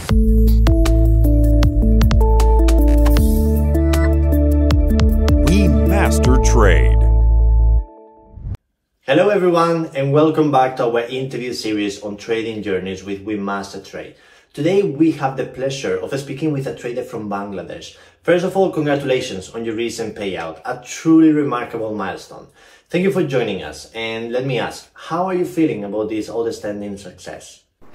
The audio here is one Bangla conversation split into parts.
We Master Trade. Hello everyone and welcome back to our interview series on trading journeys with We Master Trade. Today we have the pleasure of speaking with a trader from Bangladesh. First of all, congratulations on your recent payout, a truly remarkable milestone. Thank you for joining us, and let me ask, how are you feeling about this outstanding success?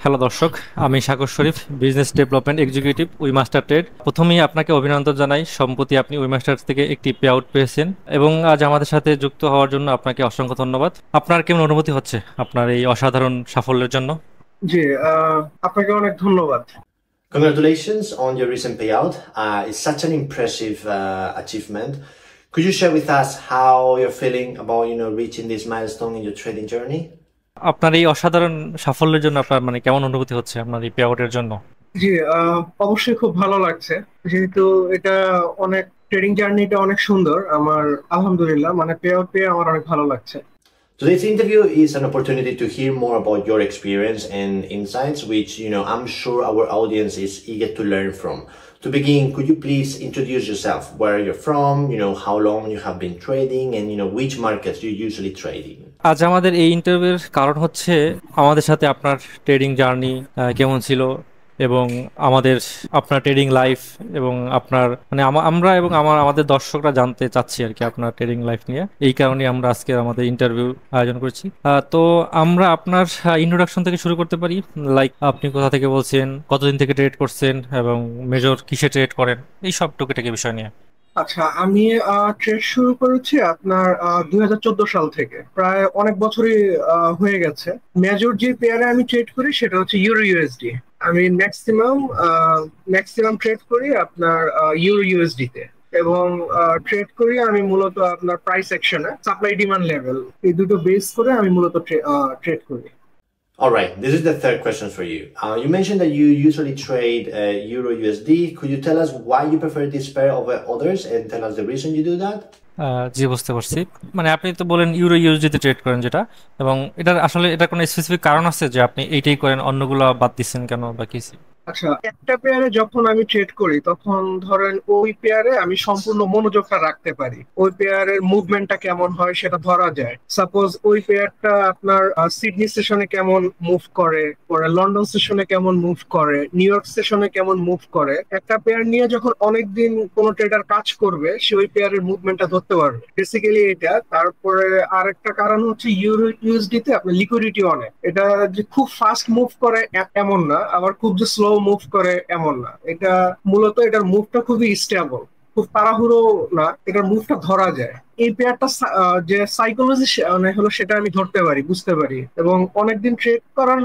Hello দর্শক, আমি Sagar Sharif, business development executive We Master Trade. প্রথমেই আপনাকে অভিনন্দন জানাই, সম্প্রতি আপনি উই মাস্টার থেকে একটি পে আউট পেয়েছেন এবং আজ আমাদের সাথে যুক্ত হওয়ার জন্য আপনাকে অসংখ্য ধন্যবাদ। আপনার কেমন অনুভূতি হচ্ছে আপনার এই অসাধারণ সাফল্যের জন্য? জি, আপনাকে অনেক ধন্যবাদ। Congratulations on your recent payout. It's such an impressive achievement. Could you share with us how you're feeling about, reaching this milestone in your trading journey? আপনার এই অসাধারণ সাফল্যের জন্য আপনার কেমন অনুভূতি হচ্ছে আপনার এই পে আউটের জন্য? জি, অবশ্যই খুব ভালো লাগছে, যেহেতু এটা অনেক ট্রেডিং জার্নিটা অনেক সুন্দর। আমার আলহামদুলিল্লাহ পে আউট পেয়ে আমার অনেক ভালো লাগছে। Today's interview is an opportunity to hear more about your experience and insights, which, I'm sure our audience is eager to learn from. To begin, could you please introduce yourself, where you're from, how long you have been trading, and, which markets you usually trade in? আজ আমাদের এই ইন্টারভিউর কারণ হচ্ছে আমাদের সাথে আপনার ট্রেডিং জার্নি কেমন ছিল এবং আপনার ট্রেডিং লাইফ এবং আপনার আমরা এবং আমাদের দর্শকরা জানতে চাচ্ছি আর কি আপনার ট্রেডিং লাইফ নিয়ে। এই কারণে আমরা আজকে আমাদের ইন্টারভিউ আয়োজন করছি। তো আমরা আপনার ইন্ট্রোডাকশন থেকে শুরু করতে পারি, লাইক আপনি কোথা থেকে বলছেন, কতদিন থেকে ট্রেড করছেন এবং মেজর কিসে ট্রেড করেন, এই সব টুকিটাকি বিষয় নিয়ে। আচ্ছা, আমি ট্রেড শুরু করেছি আপনার 2014 সাল থেকে, প্রায় অনেক বছরই হয়ে গেছে। মেজর যে পেয়ারে আমি ট্রেড করি সেটা হচ্ছে ইউরো ইউএসডি। আমি ম্যাক্সিমাম ট্রেড করি আপনার ইউরো ইউএসডি তে, এবং ট্রেড করি আমি মূলত আপনার প্রাইস অ্যাকশনে, সাপ্লাই ডিমান্ড লেভেল, এই দুটো বেস করে আমি মূলত ট্রেড করি। All right, this is the third question for you. You mentioned that you usually trade Euro USD. Could you tell us why you prefer this pair over others and tell us the reason you do that? জি, বুঝতে পারছি। আপনি তো বলেন ইউরো ইউএসডিতে ট্রেড করেন যেটা, এবং এটা কোনো স্পেসিফিক কারণ আছে যে আপনি এইটাই করেন, অন্যগুলো বাদ দিচ্ছেন কেন বা কিছু? আচ্ছা, একটা পেয়ারে যখন আমি ট্রেড করি তখন ধরেন ওই পেয়ারে আমি সম্পূর্ণ মনোযোগটা রাখতে পারি, ওই পেয়ারের মুভমেন্টটা কেমন হয় সেটা ধরা যায়। সাপোজ ওই পেয়ারটা আপনার সিডনি সেশনে কেমন মুভ করে, পরে লন্ডন সেশনে কেমন মুভ করে, নিউ ইয়র্ক সেশনে কেমন মুভ করে, একটা পেয়ার নিয়ে যখন অনেকদিন কোনো ট্রেডার কাজ করবে সে ওই পেয়ারের মুভমেন্টটা ধরতে পারবে, বেসিক্যালি এটা। তারপরে আরেকটা কারণ হচ্ছে ইউরো ইউএসডি তে আপনার লিকুইডিটি অনেক, এটা যে খুব ফাস্ট মুভ করে এমন না, আবার খুব যে স্লো মুভ করে এমন না। এটা মূলত এটার মুভটা খুবই স্টেবল, খুব তাড়াহুড়ো না, এটার মুভটা ধরা যায়। এই পেয়ারটা যে সাইকোলজি হলো সেটা আমি ধরতে পারি, বুঝতে পারি, এবং অনেকদিন ট্রেড করার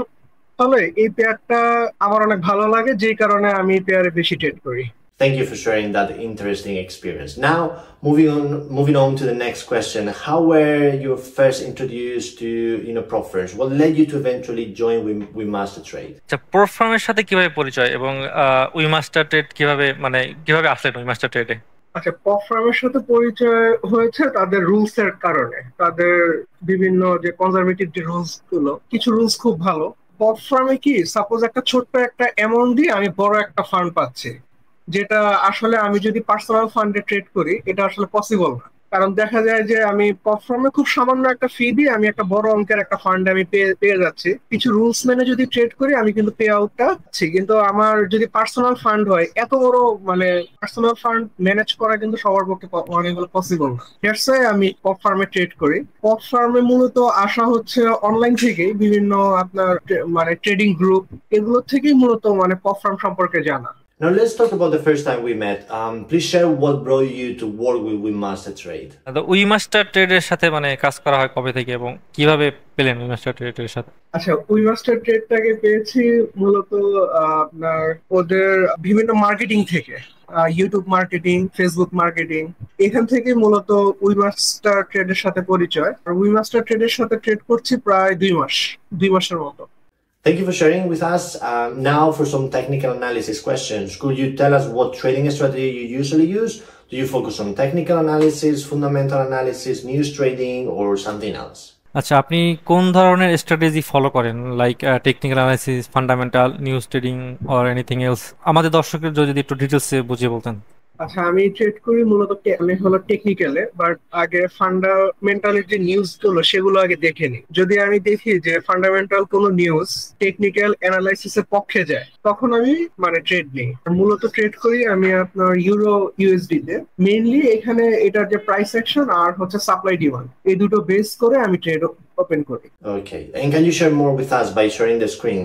ফলে এই পেয়ারটা আমার অনেক ভালো লাগে, যেই কারণে আমি এই পেয়ারে বেশি ট্রেড করি। Thank you for sharing that interesting experience. Now, moving on to the next question. How were you first introduced to, prop firms? What led you to eventually join We Master Trade? আচ্ছা, প্রপ ফার্মের সাথে কিভাবে পরিচয় এবং উই মাস্টার ট্রেড কিভাবে আসলেন উই মাস্টার ট্রেডে? আচ্ছা, প্রপ ফার্মের সাথে পরিচয় হয়েছে তাদের রুলস এর কারণে। তাদের বিভিন্ন যে কনজারভেটিভ যে রুলস গুলো, কিছু রুলস খুব ভালো। প্রপ ফার্মে কি, সাপোজ একটা ছোট্ট একটা অ্যামাউন্ট দিয়ে আমি বড় একটা ফান্ড পাচ্ছি, যেটা আসলে আমি যদি পার্সোনাল ফান্ডে ট্রেড করি এটা আসলে পসিবল না। কারণ দেখা যায় যে আমি প্রপ ফার্মে খুব সামান্য একটা ফি দিয়ে আমি একটা বড় অঙ্কের একটা ফান্ড আমি পেয়ে যাচ্ছি। কিছু রুলস মেনে যদি ট্রেড করি আমি কিন্তু পে আউটটা পাচ্ছি, কিন্তু আমার যদি পার্সোনাল ফান্ড হয়, এত বড় পার্সোনাল ফান্ড ম্যানেজ করা কিন্তু সবার পক্ষে অনেকগুলো পসিবল না। দ্যাটস ওয়াই আমি প্রপ ফার্মে ট্রেড করি। প্রপ ফার্মে মূলত আসা হচ্ছে অনলাইন থেকে, বিভিন্ন আপনার ট্রেডিং গ্রুপ, এগুলো থেকেই মূলত প্রপ ফার্ম সম্পর্কে জানা। Now let's talk about the first time we met. Please share what brought you to work with We Master Trade. We Master ট্রেডের সাথে কাজ করা হয় কবে থেকে এবং কিভাবে পেলেন উই মাস্টার ট্রেডের সাথে? আচ্ছা, উই মাস্টার ট্রেডটাকে পেয়েছি মূলত আপনার ওদের বিভিন্ন মার্কেটিং থেকে, ইউটিউব মার্কেটিং, ফেসবুক মার্কেটিং, এখান থেকে মূলত উই মাস্টার ট্রেডের সাথে পরিচয়। আর উই মাস্টার ট্রেডের সাথে ট্রেড করছি প্রায় 2 মাসের মতো। Thank you for sharing with us. Now for some technical analysis questions. Could you tell us what trading strategy you usually use? Do you focus on technical analysis, fundamental analysis, news trading, or something else? আচ্ছা, আপনি কোন ধরনের স্ট্র্যাটেজি ফলো করেন, like technical analysis, fundamental, news trading or anything else? আমাদের দর্শকের যদি একটু ডিটেলসে বুঝিয়ে বলতেন। আচ্ছা, আমি ট্রেড করি মূলত আমি হলো টেকনিক্যালে, বাট আগে ফান্ডামেন্টালের যে নিউজ গুলো সেগুলো আগে দেখে নিই। যদি আমি দেখি যে ফান্ডামেন্টাল কোনো নিউজ টেকনিক্যাল অ্যানালাইসিসের পক্ষে যায়, তখন আমি মানে ট্রেড নিই। মূলত ট্রেড করি আমি আপনার ইউরো ইউএসডি তে। মেইনলি এখানে এটার যে প্রাইস অ্যাকশন আর হচ্ছে সাপ্লাই ডিমান্ড, এই দুটো বেস করে আমি ট্রেড ওপেন করি। Okay, and can you share more with us by sharing the screen?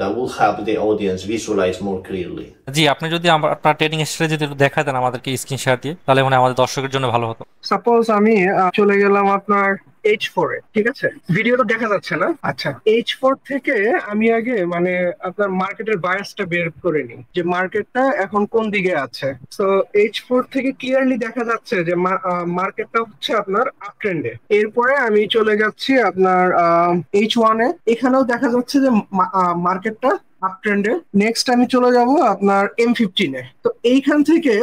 That will help the audience visualize more clearly. জি, আপনি যদি আপনার ট্রেডিং স্ট্র্যাটেজি একটু দেখায় দেন আমাদেরকে স্ক্রিন শেয়ার দিয়ে, তাহলে মানে আমাদের দর্শকের জন্য ভালো হতো। সাপোজ আমি চলে গেলাম আপনার H4 এ, ঠিক আছে? ভিডিও তো দেখা যাচ্ছে না। আচ্ছা, H4 থেকে আমি আগে মানে আপনার মার্কেটের বায়াসটা বের করে নিই, যে মার্কেটটা এখন কোন দিকে আছে। তো H4 থেকে ক্লিয়ারলি দেখা যাচ্ছে যে মার্কেটটা হচ্ছে আপনার আপ ট্রেন্ডে। এরপরে আমি চলে যাচ্ছি আপনার H1 এ, এখানেও দেখা যাচ্ছে যে মার্কেটটা আপ ট্রেন্ডে। নেক্সট আমি চলে যাব আপনার M15 এ। তো এইখান থেকে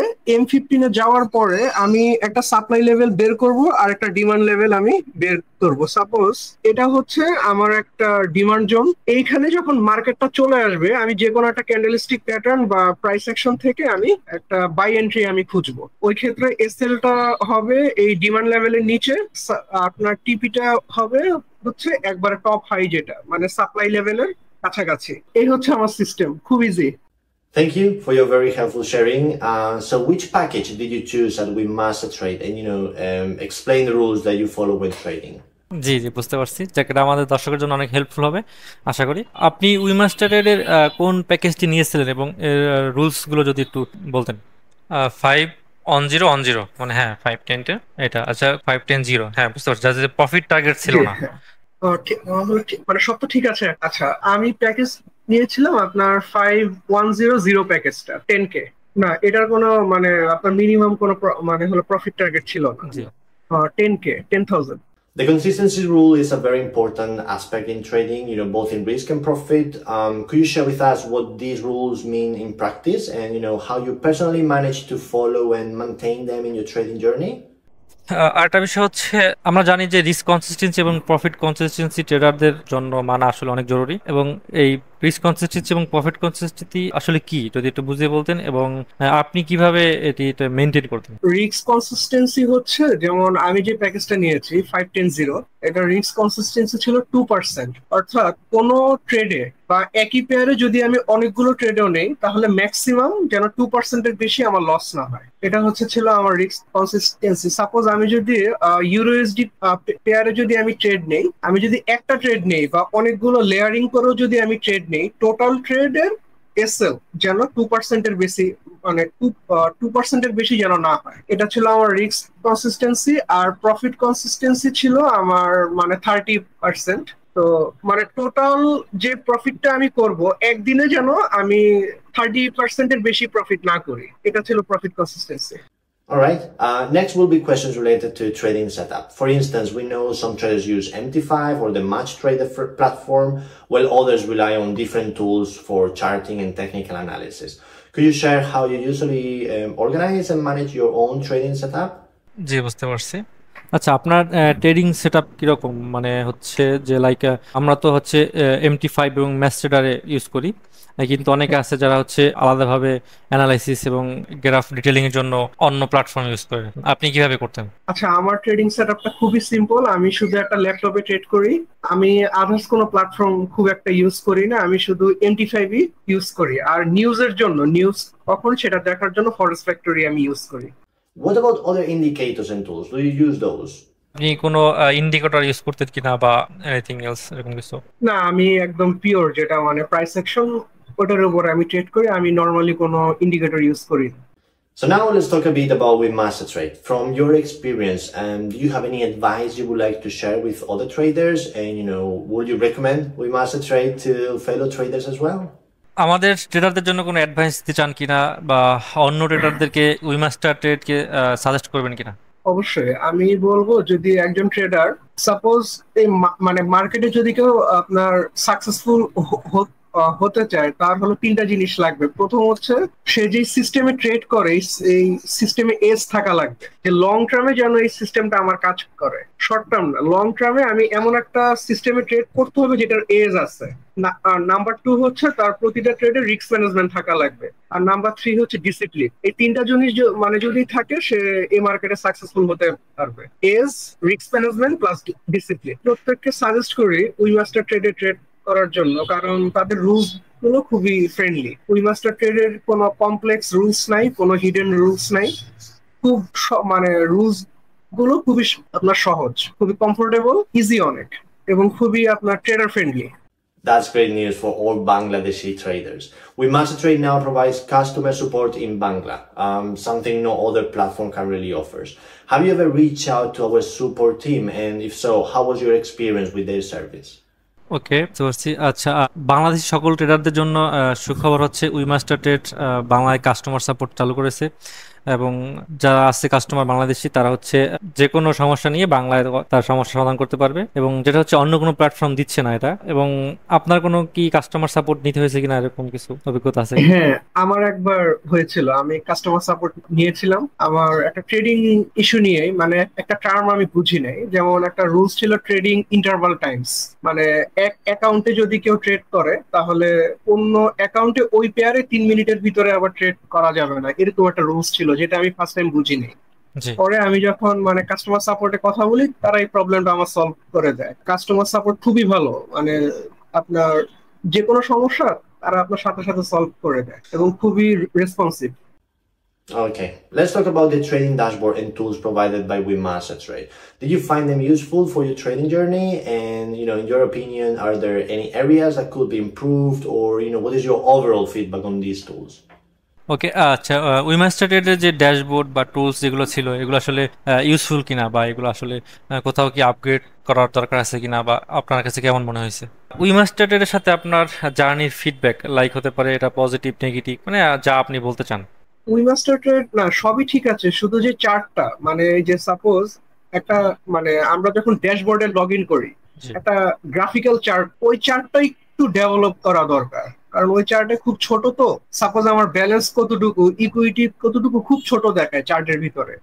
M15 এ যাওয়ার পরে আমি একটা সাপ্লাই লেভেল বের করব আর একটা ডিমান্ড লেভেল আমি বের করব। সাপোজ এটা হচ্ছে আমার একটা ডিমান্ড জোন। এইখানে যখন মার্কেটটা চলে আসবে, আমি যে কোনো একটা ক্যান্ডেলস্টিক প্যাটার্ন বা প্রাইস অ্যাকশন থেকে আমি একটা বাই এন্ট্রি আমি খুঁজবো। ওই ক্ষেত্রে এসএলটা হবে এই ডিমান্ড লেভেলের নিচে, আপনার টিপিটা হবে হচ্ছে একবারে টপ হাই, যেটা মানে সাপ্লাই লেভেলের কাছাকাছি। এই হচ্ছে আমার সিস্টেম, খুব easy. Thank you for your very helpful sharing. So which package did you choose at WeMasterTrade? And explain the rules that you follow when trading. জি জি, বুঝতে পারছি, যেটা আমাদের দর্শকের জন্য অনেক হেল্পফুল হবে আশা করি। আপনি উইমাস্টারের কোন প্যাকেজটি নিয়েছিলেন এবং এর রুলস গুলো যদি একটু বলতেন। 5-10 মানে হ্যাঁ 5-10 এটা। আচ্ছা, 5-10-0, হ্যাঁ বুঝতে পারছি, যাতে প্রফিট টার্গেট ছিল না। মানে সব তো ঠিক আছে। আচ্ছা, আমি প্যাকেজ নিয়েছিলাম আপনার 5100 প্যাকেজটা 10K। না, এটার কোনো মানে আপনার মিনিমাম কোনো মানে হলো প্রফিট টার্গেট ছিল না। 10K, 10,000। The consistency rule is a very important aspect in trading, both in risk and profit. Could you share with us what these rules mean in practice and, how you personally manage to follow and maintain them in your trading journey? আরেকটা বিষয় হচ্ছে, আমরা জানি যে রিস্ক কনসিস্টেন্সি এবং প্রফিট কনসিস্টেন্সি ট্রেডারদের জন্য মানা আসলে অনেক জরুরি, এবং এই রিস্ক কনসিস্টেন্সি এবং প্রফিট কনসিস্টেন্সি আসলে কি যদি একটু বুঝিয়ে বলতেন, এবং আপনি কিভাবে এটি মেনটেন করতেন। রিস্ক কনসিস্টেন্সি হচ্ছে, যেমন আমি যে প্যাকেজটা নিয়েছি 5100, এটা রিস্ক কনসিস্টেন্সি ছিল 2%। অর্থাৎ কোনো ট্রেডে বা একই পেয়ারে যদি আমি অনেকগুলো ট্রেডও নেই, তাহলে ম্যাক্সিমাম যেন 2%-এর বেশি আমার লস না হয়। এটা ছিল আমার রিস্ক কনসিস্টেন্সি। সাপোজ আমি যদি ইউরোএসডি পেয়ারে যদি আমি ট্রেড নেই, আমি যদি একটা ট্রেড নেই বা অনেকগুলো লেয়ারিং করেও যদি আমি ট্রেড নেই, টোটাল ট্রেডের এসএল যেন 2%-এর বেশি, মানে 2%-এর বেশি যেন না হয়। এটা ছিল আমার রিস্ক কনসিস্টেন্সি। আর প্রফিট কনসিস্টেন্সি ছিল আমার মানে 30%। তো মানে টোটাল যে প্রফিটটা আমি করব একদিনে যেন আমি 30%-এর বেশি প্রফিট না করি। এটা ছিল profit consistency. All right. Next will be questions related to trading setup. For instance, we know some traders use MT5 or the Match Trader platform, while others rely on different tools for charting and technical analysis. Could you share how you usually organize and manage your own trading setup? জি, বুঝতে পারছি। আচ্ছা, আপনার ট্রেডিং সেটআপ কিরকম, মানে হচ্ছে যে লাইক আমরা তো হচ্ছে MT5 এবং ম্যাচ ট্রেডারে ইউজ করি, কিন্তু অনেকে আছে যারা হচ্ছে আলাদাভাবে অ্যানালাইসিস এবং গ্রাফ ডিটেইলিং এর জন্য অন্য প্ল্যাটফর্ম ইউজ করে। আপনি কিভাবে করতেন? আচ্ছা, আমার ট্রেডিং সেটআপটা খুবই সিম্পল। আমি শুধু একটা ল্যাপটপে ট্রেড করি। আমি আদার্স কোনো প্ল্যাটফর্ম খুব একটা ইউজ করি না। আমি শুধু MT5 ইউজ করি। আর নিউজের জন্য, নিউজ কখন সেটা দেখার জন্য ফরেক্স ফ্যাক্টরি আমি ইউজ করি। What about other indicators and tools? Do you use those? আপনি কোনো ইন্ডিকেটর ইউজ করতেন কিনা বা এনিথিং এলস এরকম কিছু? না, আমি একদম পিওর, যেটা মানে প্রাইস অ্যাকশন, ওটার উপর আমি ট্রেড করি। আমি নরমালি কোনো ইন্ডিকেটর ইউজ করি না। So now let's talk a bit about WeMasterTrade. From your experience, do you have any advice you would like to share with other traders? And would you recommend WeMasterTrade to fellow traders as well? আমাদের ট্রেডারদের জন্য কোনো অ্যাডভাইস দিতে চান কিনা, বা অন্য ট্রেডারদেরকে উইমাস্টারট্রেডকে সাজেস্ট করবেন কিনা? অবশ্যই আমি বলবো, যদি একজন ট্রেডার সাপোজ এই মানে মার্কেটে যদি কেউ আপনার সাকসেসফুল হতে চায় তার হলো তিনটা জিনিস লাগবে। প্রথম হচ্ছে সে যে সিস্টেমে ট্রেড করে এই সিস্টেমে এজ থাকা লাগবে, যে লং টার্মে যেন এই সিস্টেমটা আমার কাজ করে, শর্ট টার্ম না, লং টার্মে আমি এমন একটা সিস্টেমে ট্রেড করতে হবে যেটার এজ আছে। নাম্বার টু হচ্ছে তার প্রতিটা ট্রেডে রিস্ক ম্যানেজমেন্ট থাকা লাগবে। আর নাম্বার থ্রি হচ্ছে ডিসিপ্লিন। এই তিনটা জিনিস মানে যদি থাকে সে এই মার্কেটে সাকসেসফুল হতে পারবে। As, risk management plus discipline. প্রত্যেককে সাজেস্ট করি উইমাস্টার ট্রেডে ট্রেড করার জন্য, কারণ তাদের রুলস গুলো খুবই ফ্রেন্ডলি। উইমাস্টার ট্রেডের কোনো কমপ্লেক্স রুলস নাই, কোনো হিডেন রুলস নাই। খুব মানে রুলস গুলো খুবই আপনার সহজ, খুবই কমফোর্টেবল, ইজি অনেক, এবং খুবই আপনার trader friendly. That's great news for all Bangladeshi traders. WeMaster Trade now provides customer support in Bangla, something no other platform currently offers. Have you ever reached out to our support team, and if so, how was your experience with their service? ওকে, বুঝতে পারছি। আচ্ছা, বাংলাদেশি সকল ট্রেডারদের জন্য সুখবর হচ্ছে উইমাস্টার ট্রেড বাংলায় কাস্টমার সাপোর্ট চালু করেছে, এবং যারা আছে কাস্টমার বাংলাদেশি তারা হচ্ছে যে কোনো সমস্যা নিয়ে বাংলায় তার সমস্যা সমাধান করতে পারবে, এবং যেটা হচ্ছে অন্য কোনো প্ল্যাটফর্ম দিচ্ছে না এটা। এবং আপনার কোনো কি কাস্টমার সাপোর্ট নিতে হয়েছে কিনা, এরকম কিছু অভিজ্ঞতা আছে? হ্যাঁ, আমার একবার হয়েছিল, আমি কাস্টমার সাপোর্ট নিয়েছিলাম আমার একটা ট্রেডিং ইস্যু নিয়ে। মানে একটা টার্ম আমি বুঝি নাই, যেমন একটা রুলস ছিল ট্রেডিং ইন্টারভাল টাইমস, মানে এক অ্যাকাউন্টে যদি কেউ ট্রেড করে তাহলে অন্য অ্যাকাউন্টে ওই পেয়ারে 3 মিনিটের ভিতরে আবার ট্রেড করা যাবে না, এরকম একটা রুলস ছিল যেটা আমি ফার্স্ট টাইম বুঝিনি। পরে আমি যখন মানে কাস্টমার সাপোর্টে কথা বলি তারা এই প্রবলেমটা আমার সলভ করে দেয়। কাস্টমার সাপোর্ট খুবই ভালো, মানে আপনার যে কোনো সমস্যা তারা আপনার সাথে সাথে সলভ করে দেয় এবং খুবই responsive. Okay, let's talk about the trading dashboard and tools provided by WeMaster Trade. Did you find them useful for your trading journey? And, in your opinion, are there any areas that could be improved, or, what is your overall feedback on these tools? ওকে, আচ্ছা, উইমাস্টার ট্রেডের যে ড্যাশবোর্ড বা টুলস যেগুলো ছিল এগুলো আসলে ইউজফুল কিনা, বা এগুলো আসলে কোথাও কি আপগ্রেড করার দরকার আছে কিনা, বা আপনার কাছে কেমন মনে হয়েছে? উইমাস্টার ট্রেডের সাথে আপনার জার্নির ফিডব্যাক লাইক হতে পারে এটা পজিটিভ, নেগেটিভ, মানে যা আপনি বলতে চান। উইমাস্টার ট্রেড না, সবই ঠিক আছে, শুধু যে চার্টটা, মানে যে সাপোজ একটা, মানে আমরা যখন ড্যাশবোর্ডে লগ ইন করি একটা গ্রাফিক্যাল চার্ট, ওই চার্টটা একটু ডেভেলপ করা দরকার, কারণ ওই চার্টে খুব ছোট। তো সাপোজ আমার ব্যালেন্স কতটুকু, ইকুইটি কতটুকু খুব ছোট দেখায় চার্টের ভিতরে,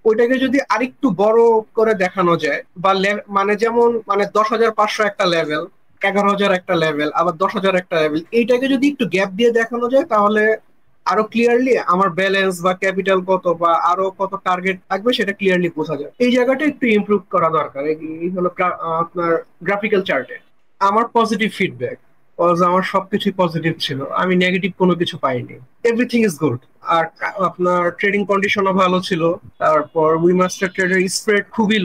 ওইটাকে যদি আরেকটু বড় করে দেখানো যায়, বা মানে যেমন মানে 10,500 একটা লেভেল, 11,000 একটা লেভেল, আবার 10,000 একটা লেভেল, এইটাকে যদি একটু গ্যাপ দিয়ে দেখানো যায় তাহলে আরো ক্লিয়ারলি আমার ব্যালেন্স বা ক্যাপিটাল কত বা আরো কত টার্গেট থাকবে সেটা ক্লিয়ারলি বোঝা যায়। এই জায়গাটা একটু ইমপ্রুভ করা দরকার। এই হলো আপনার গ্রাফিক্যাল চার্টে আমার পজিটিভ ফিডব্যাক, আমার সবকিছু পজিটিভ ছিল, আমি নেগেটিভ কোনো কিছু পাইনি, এভরিথিং ইজ গুড। আর আপনার ট্রেডিং কন্ডিশনও ভালো ছিল। তারপর উইমাস্টার ট্রেডের স্প্রেড খুবই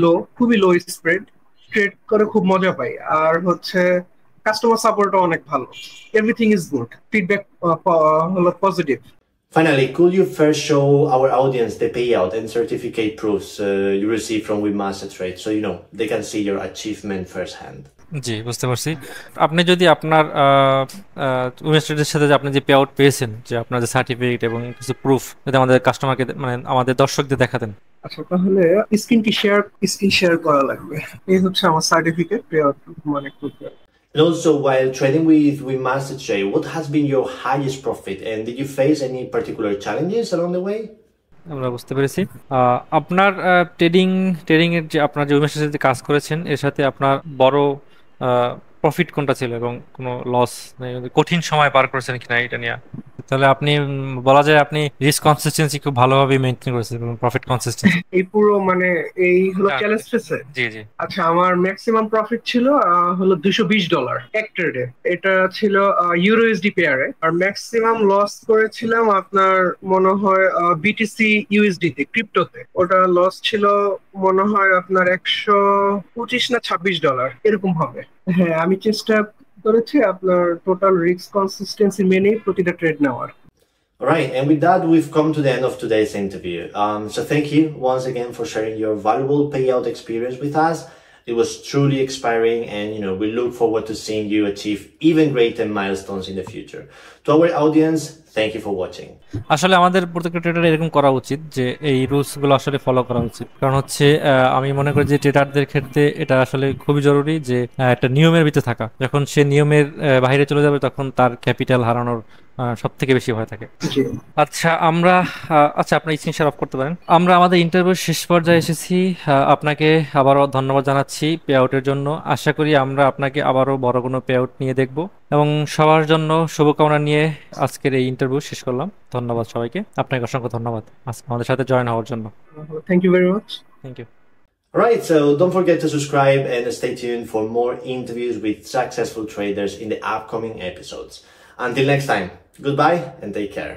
লো স্প্রেড, ট্রেড করে খুব মজা পাই। আর হচ্ছে কাস্টমার সাপোর্টও অনেক ভালো, এভরিথিং ইজ গুড, ফিডব্যাক হলো positive. Finally, could you first show our audience the payout and certificate proofs you received from WeMaster Trade, so they can see your achievement firsthand? জি, বুঝতে পারছি। আপনি যদি আপনার উইমাস্টারের সাথে যে আপনি যে পে আউট পেয়েছেন, যে আপনার যে সার্টিফিকেট এবং কিছু প্রুফ, যদি আমাদের কাস্টমারকে, মানে আমাদের দর্শকদের দেখাতেন। আচ্ছা, তাহলে স্ক্রিন শেয়ার করা লাগবে। এই হচ্ছে আমার সার্টিফিকেট, পে আউট মানে করতে। And also, while trading with WeMaster Trade, what has been your highest profit, and did you face any particular challenges along the way? আমরা বুঝতে পেরেছি। আপনার ট্রেডিং এর যে আপনার যে উইমাস্টারের সাথে কাজ করেছেন এর সাথে আপনার বড় প্রফিট কোনটা ছিল, এবং কোনো লস, কঠিন সময় পার করেছেন কিনা এটা নিয়ে। তাহলে আপনি বলা যায় আপনি রিস্ক কনসিস্টেন্সি খুব ভালোভাবে মেইনটেইন করেছেন এবং প্রফিট কনসিস্টেন্সি। এই পুরো মানে এই হলো চ্যালেঞ্জ ফেসে। জি জি। আচ্ছা, আমার ম্যাক্সিমাম প্রফিট ছিল হলো $220 এক ট্রেডে, এটা ছিল ইউরোএসডি পেয়ারে। আর ম্যাক্সিমাম লস করেছিলাম আপনার মনে হয় বিটিসি ইউএসডি তে, ক্রিপ্টোতে। ওটা লস ছিল মনে হয় আপনার $125 না $26 এরকম হবে। হ্যাঁ, আমি চেষ্টা করেছি আপনার টোটাল রিস্ক কনসিস্টেন্সি মেনে প্রতিটা ট্রেড নেওয়ার। All right, and with that, we've come to the end of today's interview. So thank you once again for sharing your valuable payout experience with us. It was truly inspiring, and we look forward to seeing you achieve even greater milestones in the future. To our audience, thank you for watching. আসলে আমাদের প্রত্যেকটা ট্রেডার এরকম করা উচিত যে এই রুলস গুলো আসলে ফলো করা উচিত, কারণ হচ্ছে আমি মনে করি যে ট্রেডারদের ক্ষেত্রে এটা আসলে খুবই জরুরি যে একটা নিয়মের ভিতরে থাকা। যখন সে নিয়মের বাইরে চলে যাবে তখন তার ক্যাপিটাল হারানোর সব থেকে বেশি ভয় থাকে। আচ্ছা আপনি স্ক্রিন শেয়ার অফ করতে পারেন। আমরা আমাদের ইন্টারভিউ শেষ পর্যায়ে এসেছি। আপনাকে আবারও ধন্যবাদ জানাচ্ছি পে আউটের জন্য। আশা করি আমরা আপনাকে আবারও বড় কোনো পে আউট নিয়ে দেখব, এবং সবার জন্য শুভকামনা নিয়ে আজকের এই ইন্টারভিউ শেষ করলাম। ধন্যবাদ সবাইকে, আপনাকে অসংখ্য ধন্যবাদ আমাদের সাথে জয়েন হওয়ার জন্য। Thank you very much. Thank you. Alright, so don't forget to subscribe and stay tuned for more interviews with successful traders in the upcoming episodes. Until next time, goodbye and take care.